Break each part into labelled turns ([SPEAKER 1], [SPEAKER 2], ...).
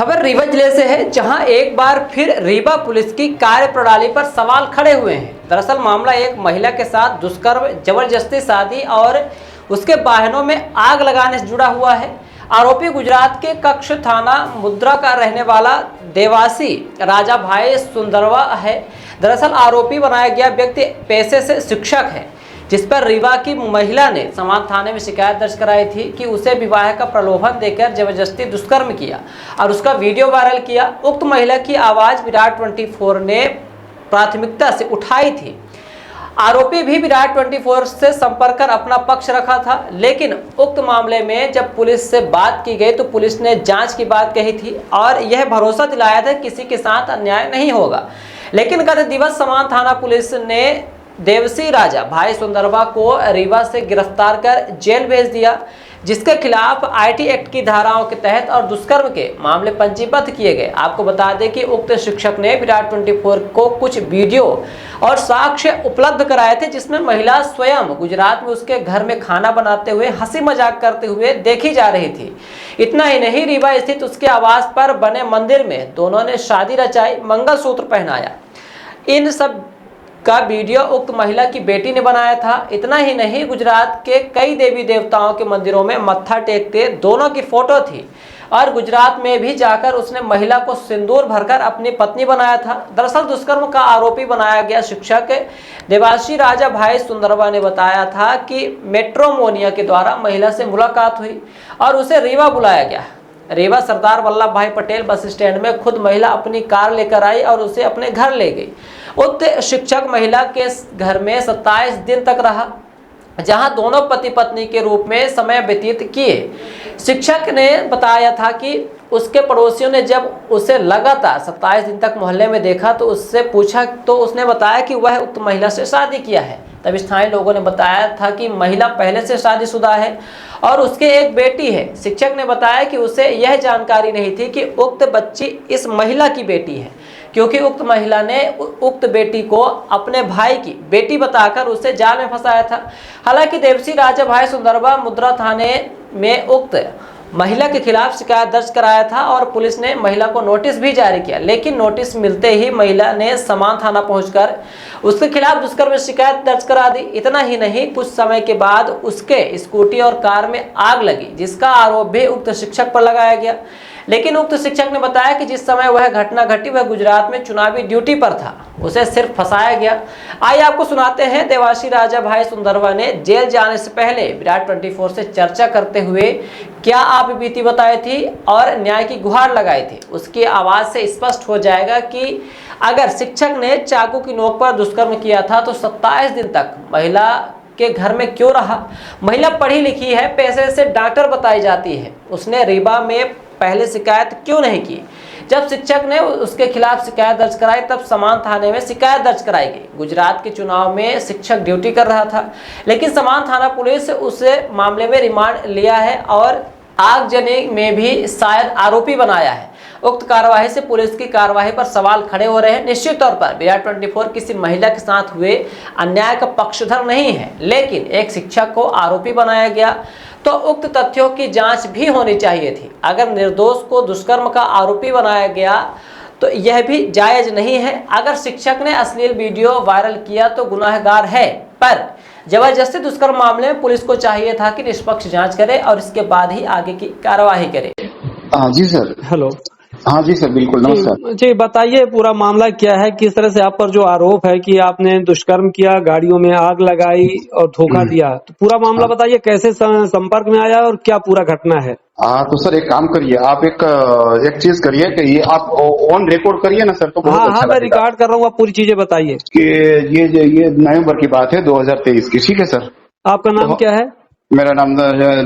[SPEAKER 1] खबर रीवा जिले से है, जहां एक बार फिर रीवा पुलिस की कार्यप्रणाली पर सवाल खड़े हुए हैं। दरअसल मामला एक महिला के साथ दुष्कर्म, जबरदस्ती शादी और उसके वाहनों में आग लगाने से जुड़ा हुआ है। आरोपी गुजरात के कच्छ थाना मुद्रा का रहने वाला देवासी राजा भाई सुंदरवा है। दरअसल आरोपी बनाया गया व्यक्ति पेशे से शिक्षक है, जिस पर रीवा की महिला ने समान थाने में शिकायत दर्ज कराई थी कि उसे विवाह का प्रलोभन देकर जबरदस्ती दुष्कर्म किया और उसका वीडियो वायरल किया। उक्त महिला की आवाज विराट 24 ने प्राथमिकता से उठाई थी। आरोपी भी विराट 24 से संपर्क कर अपना पक्ष रखा था, लेकिन उक्त मामले में जब पुलिस से बात की गई तो पुलिस ने जांच की बात कही थी और यह भरोसा दिलाया था किसी के साथ अन्याय नहीं होगा। लेकिन गत दिवस समान थाना पुलिस ने देवसी राजा भाई सुंदरवा को रीवा से गिरफ्तार कर जेल भेज दिया, जिसके खिलाफ आईटी एक्ट की धाराओं के तहत और दुष्कर्म के मामले पंजीबद्ध किए गए। आपको बता दें कि उक्त शिक्षक ने विराट 24 को कुछ वीडियो और साक्ष्य उपलब्ध कराए थे, जिसमें महिला स्वयं गुजरात में उसके घर में खाना बनाते हुए हंसी मजाक करते हुए देखी जा रही थी। इतना ही नहीं, रीवा स्थित उसके आवास पर बने मंदिर में दोनों ने शादी रचाई, मंगलसूत्र पहनाया। इन सब का वीडियो उक्त महिला की बेटी ने बनाया था। इतना ही नहीं, गुजरात के कई देवी देवताओं के मंदिरों में मत्था टेकते दोनों की फोटो थी और गुजरात में भी जाकर उसने महिला को सिंदूर भरकर अपनी पत्नी बनाया था। दरअसल दुष्कर्म का आरोपी बनाया गया शिक्षक देवासी राजा भाई सुंदरवा ने बताया था कि मेट्रोमोनिया के द्वारा महिला से मुलाकात हुई और उसे रीवा बुलाया गया। रीवा सरदार वल्लभ भाई पटेल बस स्टैंड में खुद महिला अपनी कार लेकर आई और उसे अपने घर ले गई। उक्त शिक्षक महिला के घर में 27 दिन तक रहा, जहां दोनों पति पत्नी के रूप में समय व्यतीत किए। शिक्षक ने बताया था कि उसके पड़ोसियों ने जब उसे लगातार 27 दिन तक मोहल्ले में देखा तो उससे पूछा तो उसने बताया कि वह उक्त महिला से शादी किया है। तब स्थानीय लोगों ने बताया था कि महिला पहले से शादीशुदा है और उसके एक बेटी है। शिक्षक ने बताया कि उसे यह जानकारी नहीं थी कि उक्त बच्ची इस महिला की बेटी है, क्योंकि उक्त महिला ने उक्त बेटी को अपने भाई की बेटी बताकर उसे जाल में फंसाया था। हालांकि देवसी राजा भाई सुंदरवा मुद्रा थाने में उक्त महिला के खिलाफ शिकायत दर्ज कराया था और पुलिस ने महिला को नोटिस भी जारी किया, लेकिन नोटिस मिलते ही महिला ने समान थाना पहुंचकर उसके खिलाफ दुष्कर्म शिकायत दर्ज करा दी। इतना ही नहीं, कुछ समय के बाद उसके स्कूटी और कार में आग लगी, जिसका आरोप भी उक्त शिक्षक पर लगाया गया। लेकिन उक्त शिक्षक ने बताया कि जिस समय वह घटना घटी वह गुजरात में चुनावी ड्यूटी पर था, उसे सिर्फ फंसाया गया। आइए आपको सुनाते हैं देवासी राजा भाई सुंदरवा ने जेल जाने से पहले विराट 24 से चर्चा करते हुए क्या आप बीती बताई थी और न्याय की गुहार लगाई थी। उसकी आवाज से स्पष्ट हो जाएगा कि अगर शिक्षक ने चाकू की नोक पर दुष्कर्म किया था तो 27 दिन तक महिला के घर में क्यों रहा। महिला पढ़ी लिखी है, पेशे से डॉक्टर बताई जाती है, उसने रीवा में पहले शिकायत क्यों नहीं की। जब शिक्षक ने उसके खिलाफ शिकायत दर्ज कराई तब समान थाने में शिकायत दर्ज कराई गई। गुजरात के चुनाव में शिक्षक ड्यूटी कर रहा था, लेकिन समान थाना पुलिस उसे मामले में रिमांड लिया है और आगजनी में भी शायद आरोपी बनाया है। उक्त कार्यवाही से पुलिस की कार्यवाही पर सवाल खड़े हो रहे हैं। निश्चित तौर पर विराट 24 किसी महिला के साथ हुए अन्याय का पक्षधर नहीं है, लेकिन एक शिक्षक को आरोपी बनाया गया तो उक्त तथ्यों की जांच भी होनी चाहिए थी। अगर निर्दोष को दुष्कर्म का आरोपी बनाया गया तो यह भी जायज नहीं है। अगर शिक्षक ने अश्लील वीडियो वायरल किया तो गुनाहगार है, पर जबरदस्ती दुष्कर्म मामले में पुलिस को चाहिए था कि निष्पक्ष जांच करे और इसके बाद ही आगे की कार्यवाही करे।
[SPEAKER 2] जी सर।
[SPEAKER 3] हेलो।
[SPEAKER 2] हाँ जी सर, बिल्कुल, नमस्कार
[SPEAKER 3] जी, बताइए पूरा मामला क्या है, किस तरह से आप पर जो आरोप है कि आपने दुष्कर्म किया, गाड़ियों में आग लगाई और धोखा दिया, तो पूरा मामला बताइए, कैसे संपर्क में आया और क्या पूरा घटना है।
[SPEAKER 2] तो सर एक काम करिए, आप एक चीज करिए कि ये आप ऑन रिकॉर्ड करिए ना सर, तो बहुत अच्छा
[SPEAKER 3] मैं रिकॉर्ड कर रहा हूँ, आप पूरी चीजें बताइए
[SPEAKER 2] कि ये नवंबर की बात है 2023 की। ठीक है सर।
[SPEAKER 3] आपका नाम क्या है।
[SPEAKER 2] मेरा नाम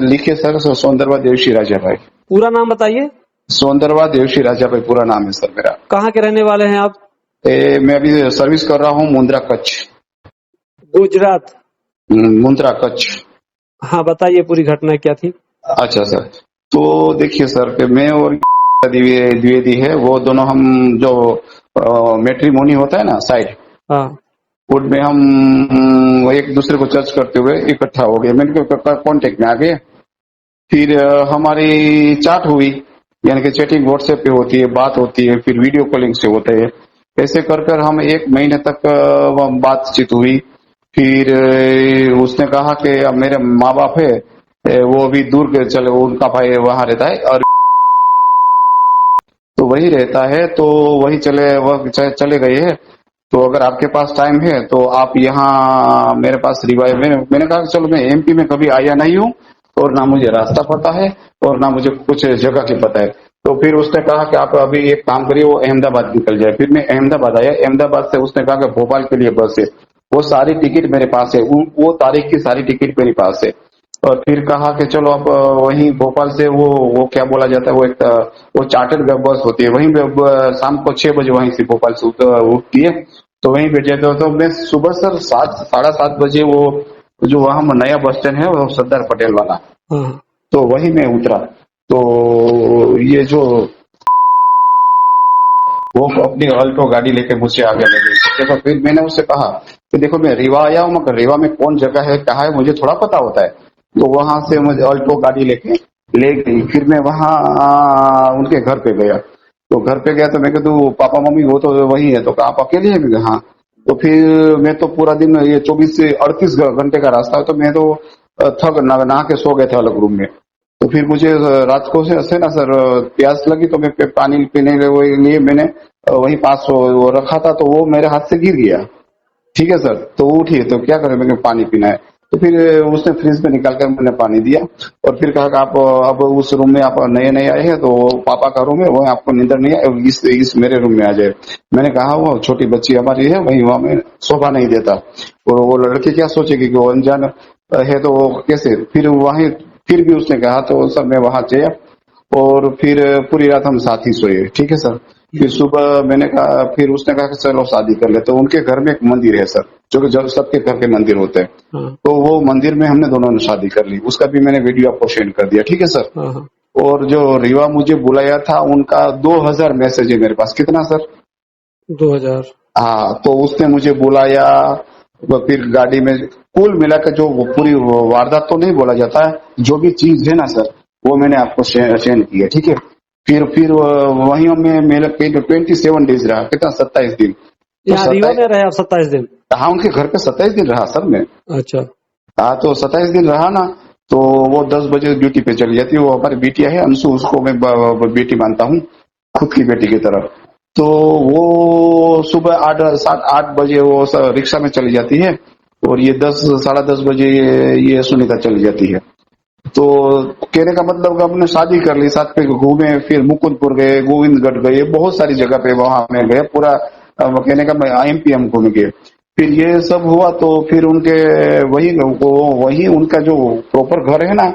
[SPEAKER 2] लिखिए सर, सुंदरवा देवसी राजा भाई।
[SPEAKER 3] पूरा नाम बताइए।
[SPEAKER 2] सुंदरवा देवसी राजा भाई पूरा नाम है सर मेरा।
[SPEAKER 3] कहाँ के रहने वाले हैं आप।
[SPEAKER 2] मैं अभी सर्विस कर रहा हूँ मुंद्रा कच्छ, गुजरात, मुंद्रा कच्छ।
[SPEAKER 3] हाँ, बताइए पूरी घटना क्या थी।
[SPEAKER 2] अच्छा सर, तो देखिए सर कि मैं और द्विवेदी है, वो दोनों हम जो मैट्रिमोनी होता है ना साइड, उनमें हम एक दूसरे को चर्च करते हुए इकट्ठा हो गए, मैंने कांटेक्ट में आ गए। फिर हमारी चाट हुई, यानी कि चैटिंग व्हाट्सएप पे होती है, बात होती है, फिर वीडियो कॉलिंग से होते हैं। ऐसे कर कर हम 1 महीने तक बातचीत हुई। फिर उसने कहा कि अब मेरे माँ बाप है, वो अभी दूर के चले, उनका भाई वहां रहता है और तो वही रहता है, तो वही चले गए हैं। तो अगर आपके पास टाइम है तो आप यहाँ मेरे पास रिवाइव, मैंने कहा चलो, मैं एमपी में कभी आया नहीं हूँ और ना मुझे रास्ता पता है और ना मुझे कुछ जगह की पता है। तो फिर उसने कहा कि आप अभी एक काम करिए, वो अहमदाबाद निकल जाए। फिर मैं अहमदाबाद आया। अहमदाबाद से उसने कहा कि भोपाल के लिए बस है, वो सारी टिकट मेरे पास है, वो तारीख की सारी टिकट मेरे पास है। और फिर कहा कि चलो आप वहीं भोपाल से वो क्या बोला जाता है, वो एक वो चार्टर्ड बस होती है, वहीं पे शाम को 6 बजे वहीं से भोपाल से उठती है, तो वहीं बैठ जाते हो। तो मैं सुबह सर 7-7:30 बजे वो जो वहां नया बस स्टैंड है, वो सरदार पटेल वाला, तो वहीं मैं उतरा। तो ये जो वो अपनी अल्टो गाड़ी लेके मुझसे आगे लगे। देखो, फिर मैंने उससे कहा कि देखो मैं रीवा आया हूँ, मगर रीवा में कौन जगह है, कहाँ है, मुझे थोड़ा पता होता है। तो वहां से मुझे अल्टो गाड़ी लेके ले गई। फिर मैं वहां उनके घर पे गया। तो घर पे गया तो मैं कहता पापा मम्मी वो तो वही है, तो आप अकेले हैं? मैं कहा हाँ। तो फिर मैं तो पूरा दिन, ये 24 से 38 घंटे का रास्ता है, तो मैं तो थक नहा के सो गए थे अलग रूम में। तो फिर मुझे रात को से ना सर प्यास लगी, तो मैं पानी पीने के लिए मैंने वहीं पास वो रखा था, तो वो मेरे हाथ से गिर गया। ठीक है सर, तो उठी, तो क्या करें, मैंने पानी पीना है। तो फिर उसने फ्रिज में निकाल कर मैंने पानी दिया और फिर कहा कि आप अब उस रूम में आप नए आए हैं, तो पापा का रूम है, वो आपको नींदर नहीं है, इस मेरे रूम में आ जाए। मैंने कहा वो छोटी बच्ची हमारी है, वही वहां में शोभा नहीं देता, वो लड़की क्या सोचेगी कि वो अनजान है, तो वो कैसे। फिर भी उसने कहा, तो सर मैं वहां गया और फिर पूरी रात हम साथ ही सोए। ठीक है सर। फिर सुबह मैंने कहा, फिर उसने कहा कि चलो शादी कर ले। तो उनके घर में एक मंदिर है सर, जो कि सबके घर के मंदिर होते हैं, तो वो मंदिर में हमने दोनों ने शादी कर ली। उसका भी मैंने वीडियो आपको सेंड कर दिया। ठीक है सर। और जो रीवा मुझे बुलाया था, उनका 2000 मैसेज है मेरे पास। कितना सर?
[SPEAKER 3] 2000।
[SPEAKER 2] हाँ, तो उसने मुझे बुलाया। तो फिर गाड़ी में कुल मिलाकर जो पूरी वारदात तो नहीं बोला जाता है, जो भी चीज है ना सर, वो मैंने आपको सेंड किया। ठीक है। फिर वहीं में मेरे 27 डेज रहा। कितना? 27 दिन।
[SPEAKER 3] यहाँ रीवा में रहे आप 27 दिन?
[SPEAKER 2] हाँ, उनके घर पे 27 दिन रहा सर मैं।
[SPEAKER 3] अच्छा।
[SPEAKER 2] हाँ, तो 27 दिन रहा ना, तो वो 10 बजे ड्यूटी पे चली जाती है। वो हमारी बेटिया है अंशु, उसको मैं बेटी मानता हूँ, खुद की बेटी की तरह। तो वो सुबह 7-8 बजे वो रिक्शा में चली जाती है और ये 10-10:30 बजे ये सुनीता चली जाती है। तो कहने का मतलब हमने शादी कर ली, साथ में घूमे, फिर मुकुंदपुर गए, गोविंदगढ़ गए, बहुत सारी जगह पे वहां में गए, पूरा कहने का एमपी हम घूम गए। फिर ये सब हुआ तो फिर उनके वही उनका जो प्रॉपर घर है ना,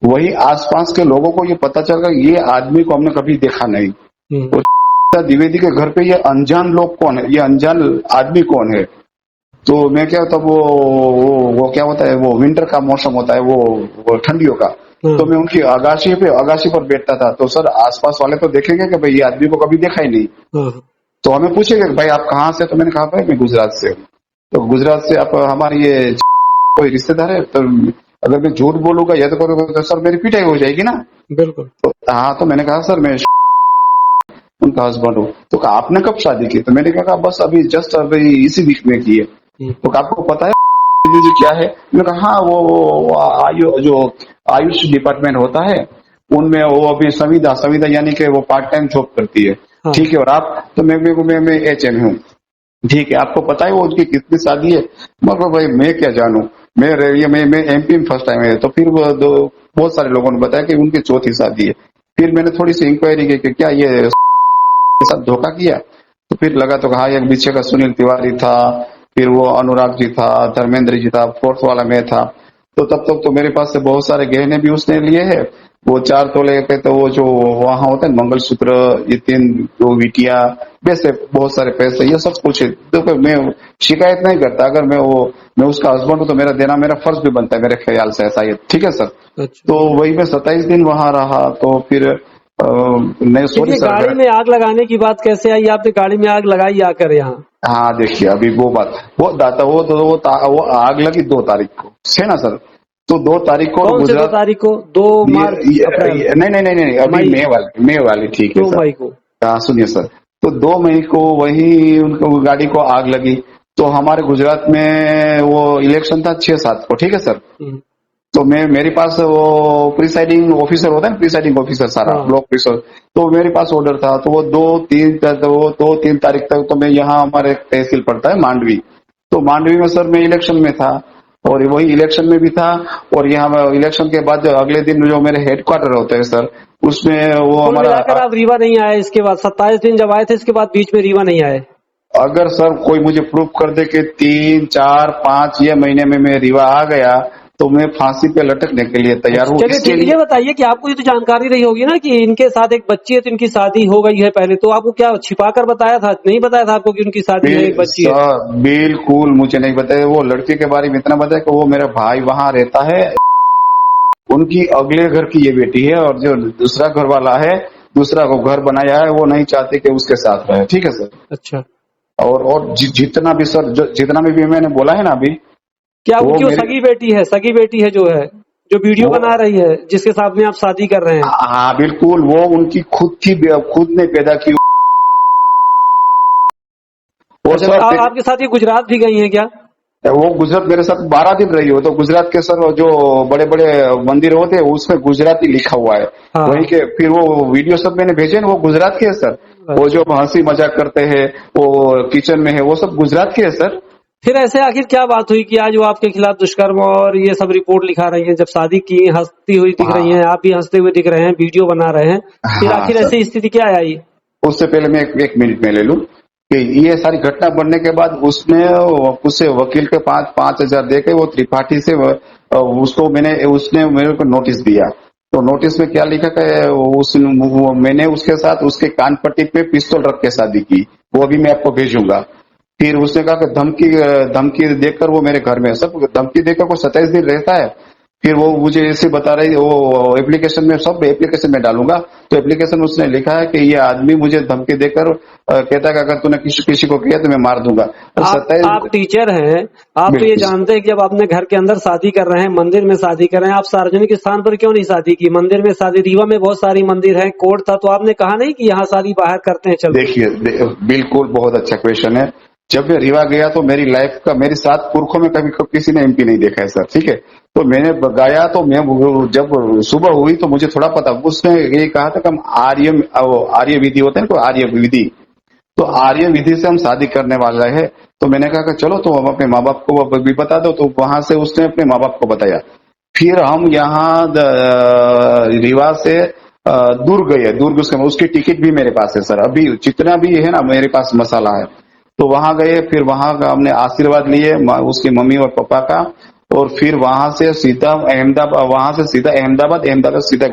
[SPEAKER 2] वही आसपास के लोगों को ये पता चला ये आदमी को हमने कभी देखा नहीं। और द्विवेदी के घर पे ये अनजान लोग कौन है, ये अनजान आदमी कौन है। तो मैं क्या होता, वो क्या होता है, वो विंटर का मौसम होता है, वो ठंडियों का। तो मैं उनकी अगाशी पर बैठता था। तो सर आसपास वाले तो देखेंगे कि भाई ये आदमी को कभी देखा ही नहीं। तो हमें पूछेंगे भाई आप कहाँ से? तो मैंने कहा भाई मैं गुजरात से हूँ। तो गुजरात से आप हमारी ये कोई रिश्तेदार है? तो अगर मैं झूठ बोलूंगा या तो करूंगा तो सर मेरी पिटाई हो जाएगी ना।
[SPEAKER 3] बिल्कुल।
[SPEAKER 2] तो हाँ, तो मैंने कहा सर मैं उनका हस्बैंड हूँ। तो आपने कब शादी की? तो मैंने कहा बस अभी इसी वीक में की है। तो आपको पता है जो क्या है? मैंने कहा हाँ, वो जो आयुष डिपार्टमेंट होता है उनमें वो अभी संविदा यानी कि वो पार्ट टाइम जॉब करती है। हाँ। ठीक है। और आप? तो मैं HM हूँ। ठीक है। आपको पता है वो उनकी कितनी शादी है? मगर भाई मैं क्या जानू, मैं एमपी में फर्स्ट टाइम है। तो फिर बहुत सारे लोगों ने बताया कि उनकी 4थी शादी है। फिर मैंने थोड़ी सी इंक्वायरी की कि क्या ये साथ धोखा किया? तो फिर लगा तो कहा एक पीछे का सुनील तिवारी था, फिर वो अनुराग जी था, धर्मेंद्र जी था, 4th वाला मैं था। तो तब तक तो मेरे पास से बहुत सारे गहने भी उसने लिए हैं। वो 4 तोले पे, तो वो जो वहां होता है मंगलसूत्र, ये 3 विटिया, वैसे बहुत सारे पैसे, ये सब कुछ है। तो मैं शिकायत नहीं करता, अगर मैं उसका हस्बैंड हूँ तो मेरा फर्ज भी बनता है मेरे ख्याल से, ऐसा है। ठीक है सर। अच्छा। तो वही मैं 27 दिन वहां रहा। तो फिर नहीं, सॉरी सर,
[SPEAKER 3] गाड़ी में आग लगाने की बात कैसे आई? आपने गाड़ी में आग लगाई आकर यहाँ?
[SPEAKER 2] हाँ देखिए, अभी वो बात वो आग लगी 2 तारीख को है ना सर। तो 2 तारीख को
[SPEAKER 3] कौन से 2 तारीख को? 2 मार्च अप्रैल?
[SPEAKER 2] नहीं अभी मई वाली ठीक है
[SPEAKER 3] 2 मई को।
[SPEAKER 2] हाँ सुनिए सर, तो 2 मई को वही उनको गाड़ी को आग लगी। तो हमारे गुजरात में वो इलेक्शन था 6-7 को, ठीक है सर। तो मेरे पास वो प्रिसाइडिंग ऑफिसर होता है ना, प्रिसाइडिंग ऑफिसर सारा ब्लॉक ऑफिसर, तो मेरे पास ऑर्डर था। तो वो 2-3 तारीख तक तो मैं यहाँ हमारे तहसील पड़ता है मांडवी, तो मांडवी में सर मैं इलेक्शन में था और वही इलेक्शन में भी था। और यहाँ इलेक्शन के बाद अगले दिन जो मेरे हेडक्वार्टर होते हैं सर, उसमें वो हमारा
[SPEAKER 3] आप रीवा नहीं आए। इसके बाद 27 दिन जब आए थे, इसके बाद बीच में रीवा नहीं आए।
[SPEAKER 2] अगर सर कोई मुझे प्रूफ कर दे कि 3, 4, 5 ये महीने में मैं रीवा आ गया तो मैं फांसी पे लटकने के लिए तैयार हूँ।
[SPEAKER 3] चलिए ये बताइए कि आपको ये तो जानकारी रही होगी ना कि इनके साथ एक बच्ची है, तो इनकी शादी हो गई है पहले, तो आपको क्या छिपा कर बताया था? नहीं बताया था आपको कि उनकी शादी है, एक बच्ची है?
[SPEAKER 2] बिल्कुल मुझे नहीं बताया। वो लड़के के बारे में इतना बताया कि वो मेरा भाई वहाँ रहता है, उनकी अगले घर की ये बेटी है, और जो दूसरा घर वाला है, दूसरा को घर बनाया है, वो नहीं चाहते कि उसके साथ रहे। ठीक है सर।
[SPEAKER 3] अच्छा।
[SPEAKER 2] और जितना भी सर, जितना भी मैंने बोला है ना अभी,
[SPEAKER 3] क्या उनकी वो सगी बेटी है? सगी बेटी है जो वीडियो बना रही है, जिसके साथ में आप शादी कर रहे हैं?
[SPEAKER 2] हाँ बिल्कुल, वो उनकी खुद ने पैदा की।
[SPEAKER 3] आपके साथ ये गुजरात भी गई है क्या?
[SPEAKER 2] वो गुजरात मेरे साथ 12 दिन रही हो। तो गुजरात के सर जो बड़े बड़े मंदिर होते हैं उसमें गुजराती लिखा हुआ है। हाँ। वही के फिर वो वीडियो सब मैंने भेजे ना, वो गुजरात के है सर। वो जो हंसी मजाक करते हैं, वो किचन में है, वो सब गुजरात के है सर। फिर
[SPEAKER 3] ऐसे आखिर क्या बात हुई कि आज वो आपके खिलाफ दुष्कर्म और ये सब रिपोर्ट लिखा रही है? जब शादी की हंसती हुई दिख रही हैं, आप भी हंसते हुए दिख रहे हैं, वीडियो बना रहे हैं, फिर आखिर ऐसी स्थिति क्या आई?
[SPEAKER 2] उससे पहले मैं एक मिनट में ले लूं कि ये सारी घटना बनने के बाद उससे वकील के 5,000 देके वो त्रिपाठी से उसने मेरे को नोटिस दिया। तो नोटिस में क्या लिखा कि मैंने उसके साथ उसके कान पट्टी पे पिस्तौल रख के शादी की, वो भी मैं आपको भेजूंगा। फिर उसने कहा कि धमकी देकर वो मेरे घर में, सब धमकी देकर वो 27 दिन रहता है। फिर वो मुझे ऐसे बता रही, वो एप्लीकेशन में, सब एप्लीकेशन में डालूंगा। तो एप्लीकेशन उसने लिखा है कि ये आदमी मुझे धमकी देकर कहता है कि अगर तूने किसी को किया तो मैं मार दूंगा। तो
[SPEAKER 3] आप टीचर हैं, आप तो ये जानते हैं कि अब अपने घर के अंदर शादी कर रहे हैं, मंदिर में शादी कर रहे हैं, आप सार्वजनिक स्थान पर क्यों नहीं शादी की? मंदिर में शादी, रीवा में बहुत सारी मंदिर है, कोर्ट था, तो आपने कहा नहीं कि यहाँ शादी बाहर करते हैं? चलो
[SPEAKER 2] देखिए, बिल्कुल बहुत अच्छा क्वेश्चन है। जब मैं रीवा गया तो मेरी लाइफ का, मेरी 7 पुरखों में कभी किसी ने एमपी नहीं देखा है सर। ठीक है, तो मैंने गया तो मैं जब सुबह हुई तो मुझे थोड़ा पता, उसने ये कहा था कि हम आर्य विधि होते हैं, तो आर्य विधि, तो आर्य विधि से हम शादी करने वाला है। तो मैंने कहा कि चलो तो हम अपने माँ बाप को भी बता दो। तो वहां से उसने अपने माँ बाप को बताया। फिर हम यहाँ रीवा से दुर्ग गए। दुर्ग उसकी टिकट भी मेरे पास है सर, अभी जितना भी है ना मेरे पास मसाला है। तो वहां गए, फिर वहां का हमने आशीर्वाद लिए उसकी मम्मी और पापा का, और फिर वहां से सीधा अहमदाबाद, वहां से सीधा अहमदाबाद सीधा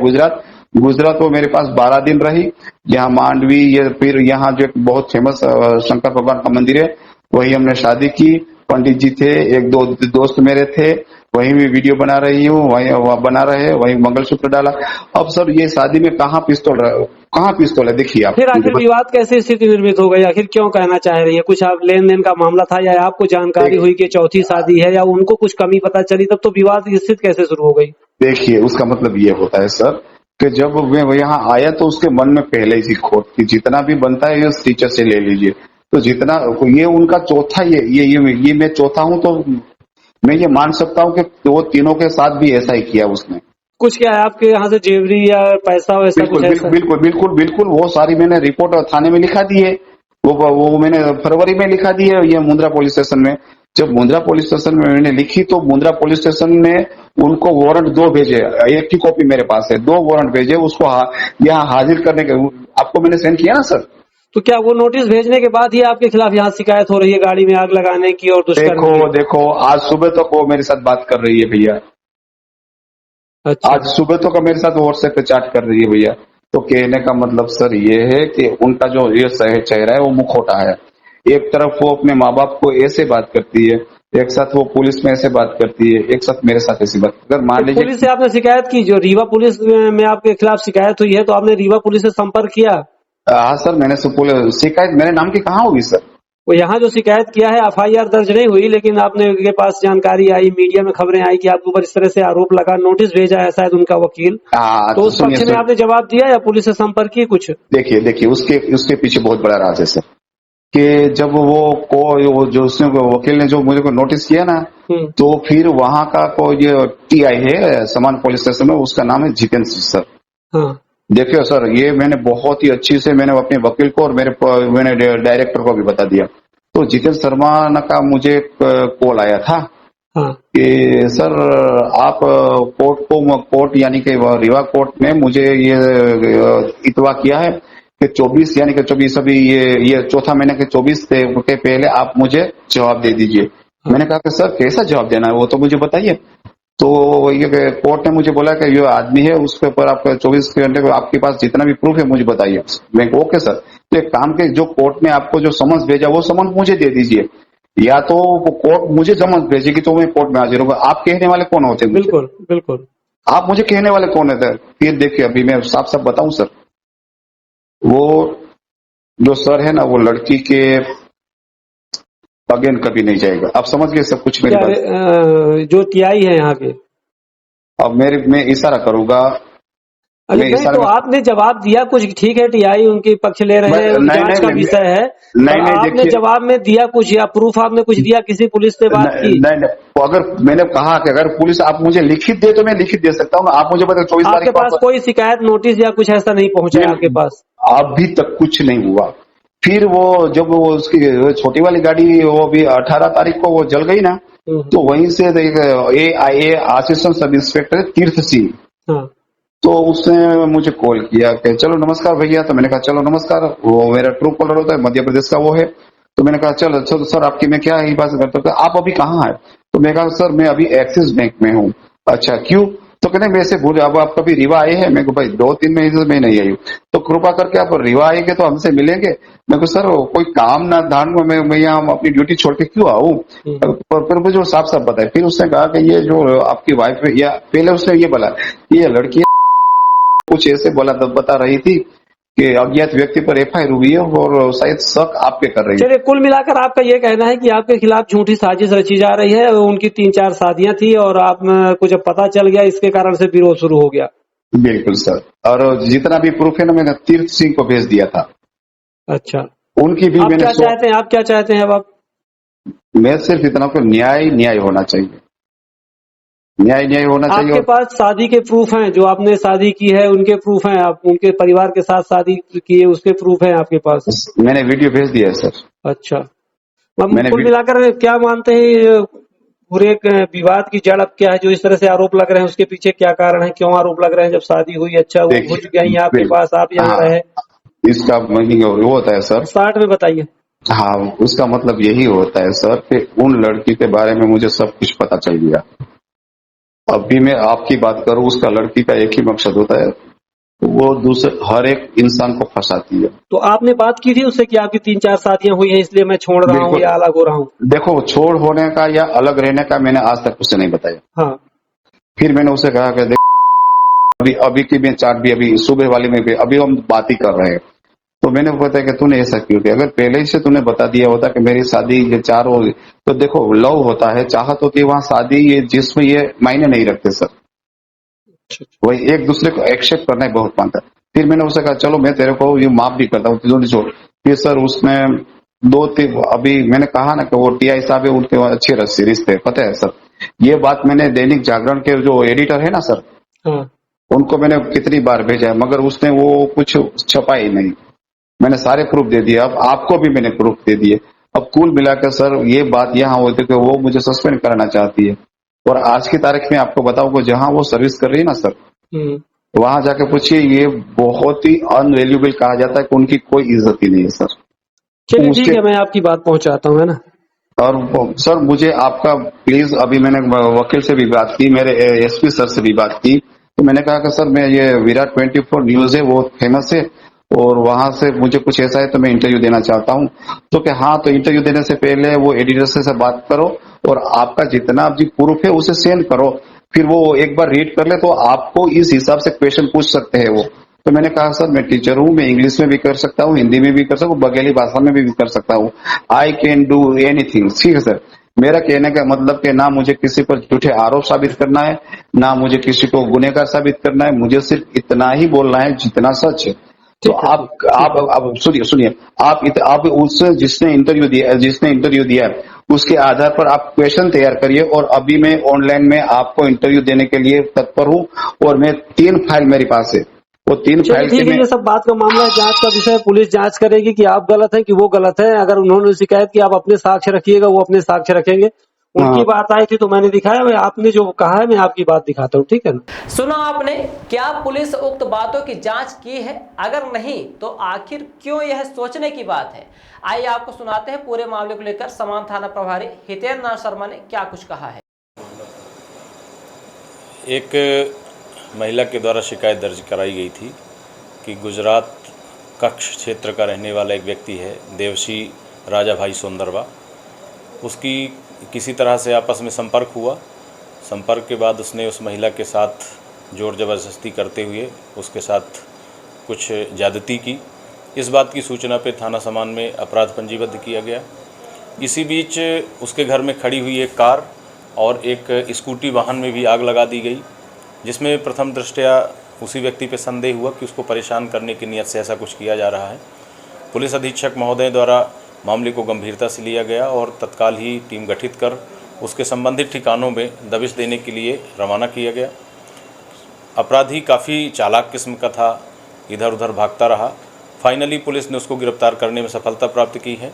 [SPEAKER 2] गुजरात वो मेरे पास 12 दिन रही। यहाँ मांडवी, ये फिर यहाँ जो बहुत फेमस शंकर भगवान का मंदिर है, वही हमने शादी की। पंडित जी थे, 1-2 दोस्त मेरे थे, वही भी वीडियो बना रही हूँ, वही मंगलसूत्र डाला। अब सर ये शादी में कहाँ पिस्तौल है? देखिए आप।
[SPEAKER 3] फिर आखिर विवाद कैसे स्थिति निर्मित हो गई? आखिर क्यों कहना चाह रही है? कुछ आप लेन देन का मामला था, या आपको जानकारी हुई कि चौथी शादी है, या उनको कुछ कमी पता चली, तब तो विवाद की स्थिति कैसे शुरू हो गई?
[SPEAKER 2] देखिए, उसका मतलब ये होता है सर कि जब मैं यहाँ आया तो उसके मन में पहले ही खोट कि जितना भी बनता है ये टीचर से ले लीजिए। तो जितना ये उनका चौथा, ये मैं चौथा हूँ, तो मैं ये मान सकता हूँ कि वो तीनों के साथ भी ऐसा ही किया उसने।
[SPEAKER 3] कुछ क्या है आपके यहाँ से जेवरी या पैसा वैसा?
[SPEAKER 2] बिल्कुल वो सारी मैंने रिपोर्ट थाने में लिखा दी है। वो मैंने फरवरी में लिखा दी है, ये मुंद्रा पुलिस स्टेशन में। जब मुंद्रा पुलिस स्टेशन में मैंने लिखी तो मुंद्रा पुलिस स्टेशन ने उनको वारंट 2 भेजे, एक की कॉपी मेरे पास है, 2 वारंट भेजे उसको यहाँ हाजिर करने के। आपको मैंने सेंड किया ना सर।
[SPEAKER 3] तो क्या वो नोटिस भेजने के बाद ही आपके खिलाफ यहाँ शिकायत हो रही है गाड़ी में आग लगाने की और दुष्कर्म?
[SPEAKER 2] देखो आज सुबह तक वो मेरे साथ बात कर रही है भैया। अच्छा। आज सुबह तक मेरे साथ व्हाट्सएप पे चैट कर रही है भैया। तो कहने का मतलब सर ये है कि उनका जो ये चेहरा है वो मुखौटा है। एक तरफ वो अपने माँ बाप को ऐसे बात करती है, एक साथ वो पुलिस में ऐसे बात करती है, एक साथ मेरे साथ ऐसी बात। अगर मान लीजिए
[SPEAKER 3] पुलिस से आपने शिकायत की, जो रीवा पुलिस में आपके खिलाफ शिकायत हुई है, तो आपने रीवा पुलिस से संपर्क किया?
[SPEAKER 2] हाँ सर, मैंने शिकायत मेरे नाम की कहाँ होगी सर?
[SPEAKER 3] वो यहाँ जो शिकायत किया है FIR दर्ज नहीं हुई, लेकिन आपने के पास जानकारी आई, मीडिया में खबरें आई कि आपके ऊपर इस तरह से आरोप लगा, नोटिस भेजा है शायद उनका वकील, तो उस पक्ष में आपने जवाब दिया या पुलिस से संपर्क किए कुछ?
[SPEAKER 2] देखिए उसके पीछे बहुत बड़ा राज है सर, कि जब वो जो उसने वकील ने जो मुझे को नोटिस किया ना, तो फिर वहां का कोई जो TI है समान पुलिस स्टेशन में, उसका नाम है जितेंद्र सर।
[SPEAKER 3] हाँ।
[SPEAKER 2] देखियो सर, ये मैंने बहुत ही अच्छी से मैंने अपने वकील को और मैंने डायरेक्टर को भी बता दिया। तो जितेंद्र शर्मा का मुझे कॉल आया था।
[SPEAKER 3] हाँ।
[SPEAKER 2] कि सर आप कोर्ट यानी कि रीवा कोर्ट में मुझे ये इतवा किया है कि 24 यानी कि 24 अभी ये चौथा महीने के 24 के पहले आप मुझे जवाब दे दीजिए। मैंने कहा कि सर कैसा जवाब देना है वो तो मुझे बताइए। तो ये कोर्ट ने मुझे बोला कि ये आदमी है, उसके ऊपर आपका 24 घंटे को आपके पास जितना भी प्रूफ है मुझे बताइए। मैं ओके सर, तो एक काम के जो कोर्ट ने आपको जो समन्स भेजा वो समन्स मुझे दे दीजिए, या तो वो कोर्ट मुझे समन्स भेजेगी तो मैं कोर्ट में हाजिर होगा। आप कहने वाले कौन होते हैं?
[SPEAKER 3] बिल्कुल बिल्कुल, आप
[SPEAKER 2] मुझे कहने वाले कौन है? फिर देखिए अभी मैं साफ साफ बताऊं सर, वो जो सर है ना वो लड़की के अगेन कभी नहीं जाएगा। आप समझ गए सब कुछ मेरी बात?
[SPEAKER 3] जो TI है यहाँ के, अब
[SPEAKER 2] मैं इशारा करूंगा।
[SPEAKER 3] नहीं तो आपने जवाब दिया कुछ, ठीक है TI उनके पक्ष ले रहे हैं, जांच का विषय है, नहीं आपने जवाब में दिया कुछ या प्रूफ आपने कुछ दिया, किसी पुलिस से बात की?
[SPEAKER 2] नहीं, तो अगर मैंने कहा कि अगर पुलिस आप मुझे लिखित दे तो मैं लिखित दे सकता हूँ। आप मुझे बताओ 24 तारीख
[SPEAKER 3] आपके पास कोई शिकायत नोटिस या कुछ ऐसा नहीं पहुंचा है आपके पास?
[SPEAKER 2] अभी तक कुछ नहीं हुआ। फिर वो जब वो उसकी छोटी वाली गाड़ी वो भी 18 तारीख को वो जल गई ना, तो वहीं से असिस्टेंट सब इंस्पेक्टर तीर्थ सिंह, तो उसने मुझे कॉल किया कि चलो नमस्कार भैया। तो मैंने कहा चलो नमस्कार, वो मेरा ट्रू कॉलर होता है, मध्य प्रदेश का वो है। तो मैंने कहा चलो सर आपकी मैं क्या ही बात करता हूँ, आप अभी कहाँ है? तो मैं कहा सर मैं अभी एक्सिस बैंक में हूँ। अच्छा क्यों? तो कहते मैं ऐसे भूल, अब आप कभी रीवा आए हैं? मैं को भाई 2-3 महीने से मैं नहीं आई हूँ, तो कृपा करके आप रीवा आएंगे तो हमसे मिलेंगे। मैं को सर कोई काम ना धान में मैं यहाँ अपनी ड्यूटी छोड़ के क्यों आऊँ? फिर मुझे साफ साफ बताया। फिर उसने कहा कि ये जो आपकी वाइफ है, या पहले उसने ये बोला ये लड़की कुछ ऐसे बता रही थी कि अज्ञात व्यक्ति पर FIR हुई है और शायद शक आप पे कर रही है।
[SPEAKER 3] चलिए कुल मिलाकर आपका ये कहना है कि आपके खिलाफ झूठी साजिश रची जा रही है, उनकी 3-4 शादियां थी और आप को जब पता चल गया इसके कारण से विरोध शुरू हो गया?
[SPEAKER 2] बिल्कुल सर, और जितना भी प्रूफ है ना मैंने तीर्थ सिंह को भेज दिया था।
[SPEAKER 3] अच्छा,
[SPEAKER 2] उनकी भी मैंने
[SPEAKER 3] आप क्या चाहते हैं? अब
[SPEAKER 2] मैं सिर्फ इतना को न्याय होना चाहिए, न्याय होना चाहिए।
[SPEAKER 3] आपके पास शादी के प्रूफ हैं, जो आपने शादी की है उनके प्रूफ हैं, आप उनके परिवार के साथ शादी की है उसके प्रूफ हैं आपके पास?
[SPEAKER 2] मैंने वीडियो भेज दिया है सर।
[SPEAKER 3] अच्छा, कुल मिलाकर क्या मानते हैं पूरे विवाद की जड़ अब क्या है? जो इस तरह से आरोप लग रहे हैं उसके पीछे क्या कारण है, क्यों आरोप लग रहे हैं? जब शादी हुई, अच्छा वो भूल गई आपके पास, आप यहाँ रहे,
[SPEAKER 2] इसका मीनिंग वो होता है सर,
[SPEAKER 3] शॉर्ट में बताइए।
[SPEAKER 2] हाँ, उसका मतलब यही होता है सर कि उन लड़की के बारे में मुझे सब कुछ पता चल गया। अभी मैं आपकी बात करूं, उसका लड़की का एक ही मकसद होता है, वो दूसरे हर एक इंसान को फंसाती है।
[SPEAKER 3] तो आपने बात की थी उससे कि आपकी 3-4 शादियां हुई हैं इसलिए मैं छोड़ रहा हूँ या अलग हो रहा हूँ?
[SPEAKER 2] देखो, छोड़ होने का या अलग रहने का मैंने आज तक उससे नहीं बताया।
[SPEAKER 3] हाँ।
[SPEAKER 2] फिर मैंने उसे कहा कि अभी की मैं चार्ट भी अभी सुबह वाली में भी अभी हम बात ही कर रहे हैं, तो मैंने बताया कि तूने ऐसा क्यों किया? अगर पहले ही से तूने बता दिया होता कि मेरी शादी ये 4 हो, तो देखो लव होता है, चाहत होती है, वहां शादी ये जिसमें ये मायने नहीं रखते सर, वही एक दूसरे को एक्सेप्ट करना ही बहुत मानता है। फिर मैंने उसे कहा चलो मैं तेरे को ये माफ भी करता हूँ, छोड़। फिर सर उसमें 2-3 अभी मैंने कहा ना कि वो TI साहब है, उनके अच्छे रिश्ते पता है सर। ये बात मैंने दैनिक जागरण के जो एडिटर है ना सर, उनको मैंने कितनी बार भेजा है, मगर उसने वो कुछ छपा ही नहीं। मैंने सारे प्रूफ दे दिए, अब आपको भी मैंने प्रूफ दे दिए। अब कुल मिलाकर सर ये बात यहाँ होती है कि वो मुझे सस्पेंड कराना चाहती है, और आज की तारीख में आपको बताऊं कि जहां वो सर्विस कर रही है ना सर, वहां जाके पूछिए, ये बहुत ही अनवैल्यूएबल कहा जाता है कि उनकी कोई इज्जत ही नहीं है सर।
[SPEAKER 3] चलिए ठीक है, मैं आपकी बात पहुंचाता हूँ, है ना।
[SPEAKER 2] और सर मुझे आपका प्लीज, अभी मैंने वकील से भी बात की, मेरे SP सर से भी बात की, तो मैंने कहा कि सर मैं ये विराट 24 न्यूज है वो फेमस है और वहां से मुझे कुछ ऐसा है तो मैं इंटरव्यू देना चाहता हूँ। तो क्या हाँ, तो इंटरव्यू देने से पहले वो एडिटर से बात करो और आपका जितना भी प्रूफ है उसे सेंड करो, फिर वो एक बार रीड कर ले तो आपको इस हिसाब से क्वेश्चन पूछ सकते हैं वो। तो मैंने कहा सर मैं टीचर हूँ, मैं इंग्लिश में भी कर सकता हूँ, हिंदी में भी कर सकता हूँ, बघेली भाषा में भी कर सकता हूँ। I can do anything. ठीक है सर। मेरा कहने का मतलब कि ना मुझे किसी पर झूठे आरोप साबित करना है, ना मुझे किसी को गुनहगार साबित करना है, मुझे सिर्फ इतना ही बोलना है जितना सच है। तो आप सुनिए आप उस जिसने इंटरव्यू दिया उसके आधार पर आप क्वेश्चन तैयार करिए, और अभी मैं ऑनलाइन में आपको इंटरव्यू देने के लिए तत्पर हूँ, और मैं 3 फाइल मेरे पास है, वो 3 फाइल
[SPEAKER 3] ठीक है, ये सब बात का मामला है, जांच का विषय, पुलिस जांच करेगी कि आप गलत हैं कि वो गलत है। अगर उन्होंने शिकायत की आप अपने साक्ष्य रखिएगा, वो अपने साक्ष्य रखेंगे। उनकी बात आई थी तो मैंने दिखाया, भाई आपने जो कहा है मैं आपकी बात दिखाता हूँ, ठीक है ना।
[SPEAKER 1] सुना आपने, क्या पुलिस उक्त बातों की जांच की है? अगर नहीं तो आखिर क्यों यह सोचने की बात है? आइए आपको सुनाते हैं पूरे मामले को लेकर समान थाना प्रभारी हितेंद्र नाथ शर्मा ने क्या कुछ कहा है।
[SPEAKER 4] एक महिला के द्वारा शिकायत दर्ज कराई गई थी कि गुजरात कच्छ क्षेत्र का रहने वाला एक व्यक्ति है, देवसी राजा भाई सुंदरवा, उसकी किसी तरह से आपस में संपर्क हुआ। संपर्क के बाद उसने उस महिला के साथ जोर ज़बरदस्ती करते हुए उसके साथ कुछ ज़्यादती की। इस बात की सूचना पे थाना समान में अपराध पंजीबद्ध किया गया। इसी बीच उसके घर में खड़ी हुई एक कार और एक स्कूटी वाहन में भी आग लगा दी गई, जिसमें प्रथम दृष्टया उसी व्यक्ति पे संदेह हुआ कि उसको परेशान करने की नीयत से ऐसा कुछ किया जा रहा है। पुलिस अधीक्षक महोदय द्वारा मामले को गंभीरता से लिया गया और तत्काल ही टीम गठित कर उसके संबंधित ठिकानों में दबिश देने के लिए रवाना किया गया। अपराधी काफ़ी चालाक किस्म का था, इधर उधर भागता रहा। फाइनली पुलिस ने उसको गिरफ्तार करने में सफलता प्राप्त की है।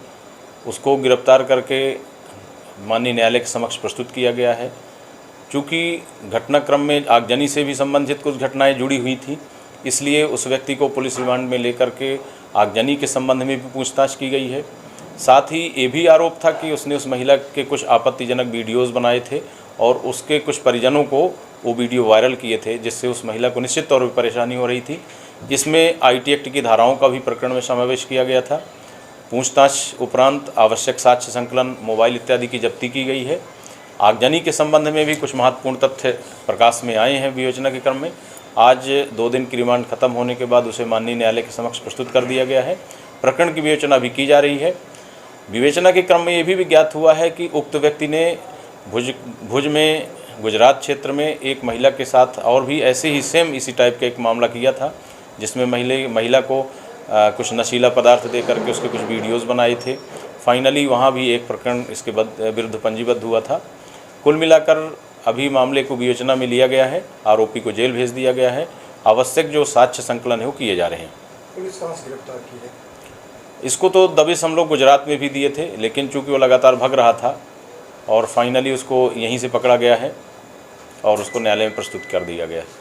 [SPEAKER 4] उसको गिरफ्तार करके माननीय न्यायालय के समक्ष प्रस्तुत किया गया है। चूँकि घटनाक्रम में आगजनी से भी संबंधित कुछ घटनाएं जुड़ी हुई थी, इसलिए उस व्यक्ति को पुलिस रिमांड में लेकर के आगजनी के संबंध में भी पूछताछ की गई है। साथ ही ये भी आरोप था कि उसने उस महिला के कुछ आपत्तिजनक वीडियोज़ बनाए थे और उसके कुछ परिजनों को वो वीडियो वायरल किए थे, जिससे उस महिला को निश्चित तौर पर परेशानी हो रही थी। इसमें IT एक्ट की धाराओं का भी प्रकरण में समावेश किया गया था। पूछताछ उपरांत आवश्यक साक्ष्य संकलन, मोबाइल इत्यादि की जब्ती की गई है। आगजनी के संबंध में भी कुछ महत्वपूर्ण तथ्य प्रकाश में आए हैं विवेचना के क्रम में। आज 2 दिन की रिमांड खत्म होने के बाद उसे माननीय न्यायालय के समक्ष प्रस्तुत कर दिया गया है। प्रकरण की विवेचना भी की जा रही है। विवेचना के क्रम में ये भी विज्ञात हुआ है कि उक्त व्यक्ति ने भुज में गुजरात क्षेत्र में एक महिला के साथ और भी ऐसे ही सेम इसी टाइप का एक मामला किया था, जिसमें महिला को कुछ नशीला पदार्थ दे करके उसके कुछ वीडियोज़ बनाए थे। फाइनली वहाँ भी एक प्रकरण इसके विरुद्ध पंजीबद्ध हुआ था। कुल मिलाकर अभी मामले को विवेचना में लिया गया है, आरोपी को जेल भेज दिया गया है। आवश्यक जो साक्ष्य संकलन है वो किए जा रहे हैं।
[SPEAKER 5] पुलिस कहाँ से गिरफ्तार की है?
[SPEAKER 4] इसको तो दबिश हम लोग गुजरात में भी दिए थे, लेकिन चूंकि वो लगातार भाग रहा था और फाइनली उसको यहीं से पकड़ा गया है और उसको न्यायालय में प्रस्तुत कर दिया गया है।